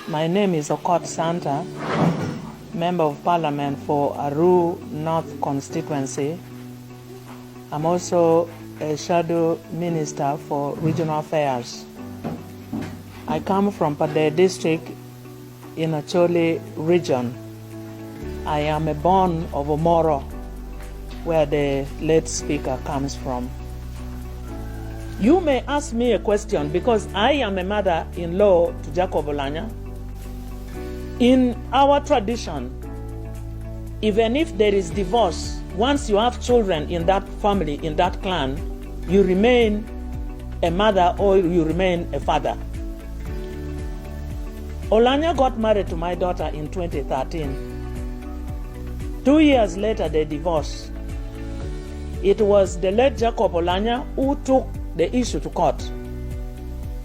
My name is Okot Santa, Member of Parliament for Aru North Constituency. I'm also a Shadow Minister for Regional Affairs. I come from Pade District in Acholi region. I am a born of Omoro, where the late speaker comes from. You may ask me a question because I am a mother-in-law to Jacob Oulanyah. In our tradition, even if there is divorce, once you have children in that family, in that clan, you remain a mother or you remain a father. Oulanyah got married to my daughter in 2013. 2 years later, they divorced. It was the late Jacob Oulanyah who took the issue to court.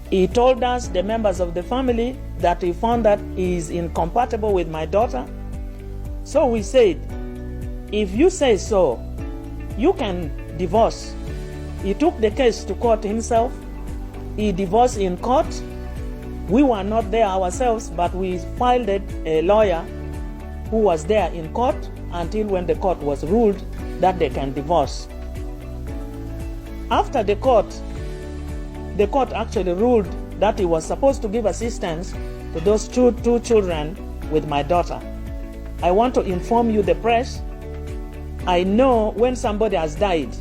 He told us, the members of the family, that he found that he is incompatible with my daughter. So we said, if you say so, you can divorce. He took the case to court himself. He divorced in court. We were not there ourselves, but we filed a lawyer who was there in court until when the court was ruled that they can divorce. After the court actually ruled that he was supposed to give assistance to those two children with my daughter. I want to inform you, the press, I know when somebody has died,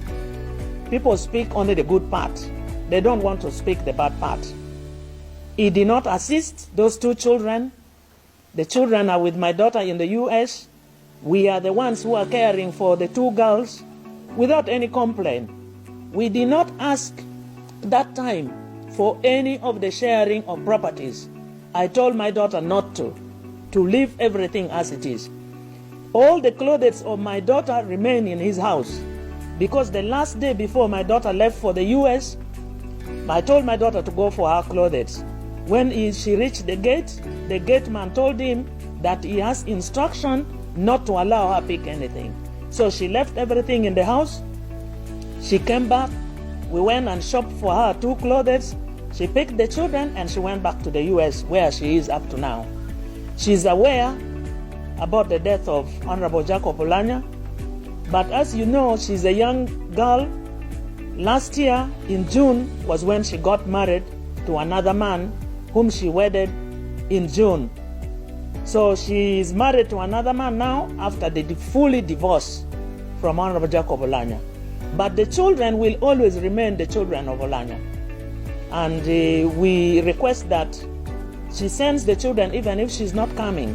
people speak only the good part. They don't want to speak the bad part. He did not assist those two children. The children are with my daughter in the US. We are the ones who are caring for the two girls without any complaint. We did not ask that time for any of the sharing of properties. I told my daughter not to leave everything as it is. All the clothes of my daughter remain in his house because the last day before my daughter left for the US, I told my daughter to go for her clothes. When she reached the gate man told him that he has instruction not to allow her pick anything. So she left everything in the house. She came back. We went and shopped for her two clothes. She picked the children and she went back to the US where she is up to now. She's aware about the death of Honorable Jacob Oulanyah, but as you know, she's a young girl. Last year in June was when she got married to another man whom she wedded in June. So she is married to another man now after they fully divorced from Honorable Jacob Oulanyah. But the children will always remain the children of Oulanyah. And we request that she sends the children even if she's not coming.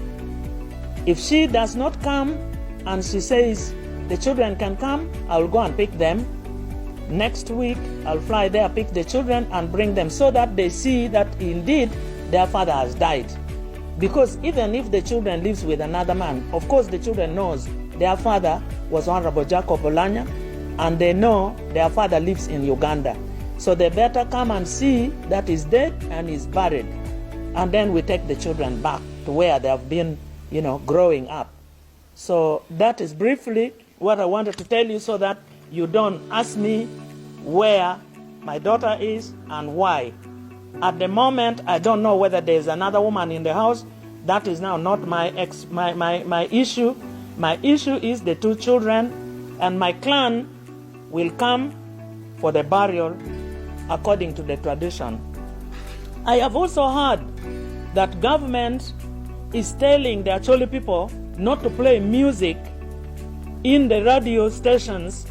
If she does not come and she says the children can come, I will go and pick them. Next week, I'll fly there, pick the children and bring them so that they see that indeed their father has died. Because even if the children lives with another man, of course the children knows their father was Honorable Jacob Oulanyah, and they know their father lives in Uganda. So they better come and see that he's dead and he's buried. And then we take the children back to where they have been, growing up. So that is briefly what I wanted to tell you so that you don't ask me where my daughter is and why. At the moment, I don't know whether there's another woman in the house. That is now not my issue. My issue is the two children, and my clan will come for the burial according to the tradition. I have also heard that government is telling the Acholi people not to play music in the radio stations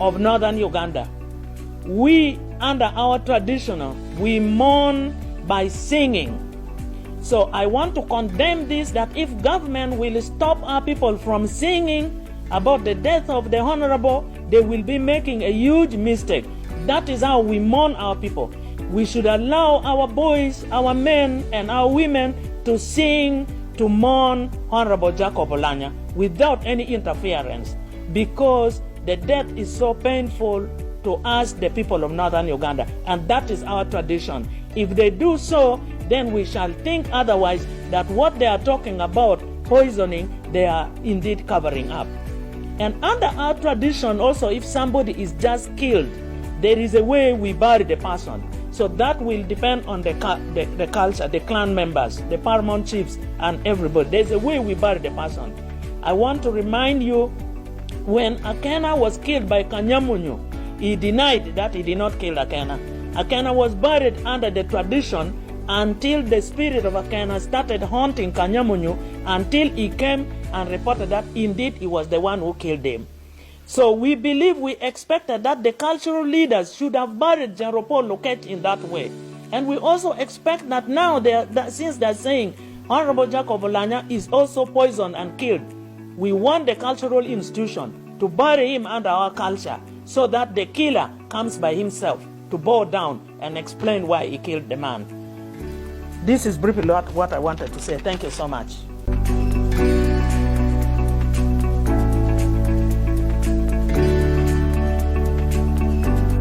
of northern Uganda. We, under our traditional, we mourn by singing. So I want to condemn this, that if government will stop our people from singing about the death of the honorable, they will be making a huge mistake. That is how we mourn our people. We should allow our boys, our men, and our women to sing, to mourn Honorable Jacob Oulanyah without any interference, because the death is so painful to us, the people of northern Uganda, and that is our tradition. If they do so, then we shall think otherwise, that what they are talking about, poisoning, they are indeed covering up. And under our tradition also, if somebody is just killed, there is a way we bury the person. So that will depend on the culture, the clan members, the paramount chiefs, and everybody. There's a way we bury the person. I want to remind you, when Akena was killed by Kanyamunyu, he denied that he did not kill Akena. Akena was buried under the tradition until the spirit of Akena started haunting Kanyamunyu, until he came and reported that indeed he was the one who killed him. So we believe, we expected that the cultural leaders should have buried General Paul Lokech in that way. And we also expect that now, since they're saying Hon.Jacob Oulanyah is also poisoned and killed, we want the cultural institution to bury him under our culture, so that the killer comes by himself to bow down and explain why he killed the man. This is briefly what I wanted to say. Thank you so much.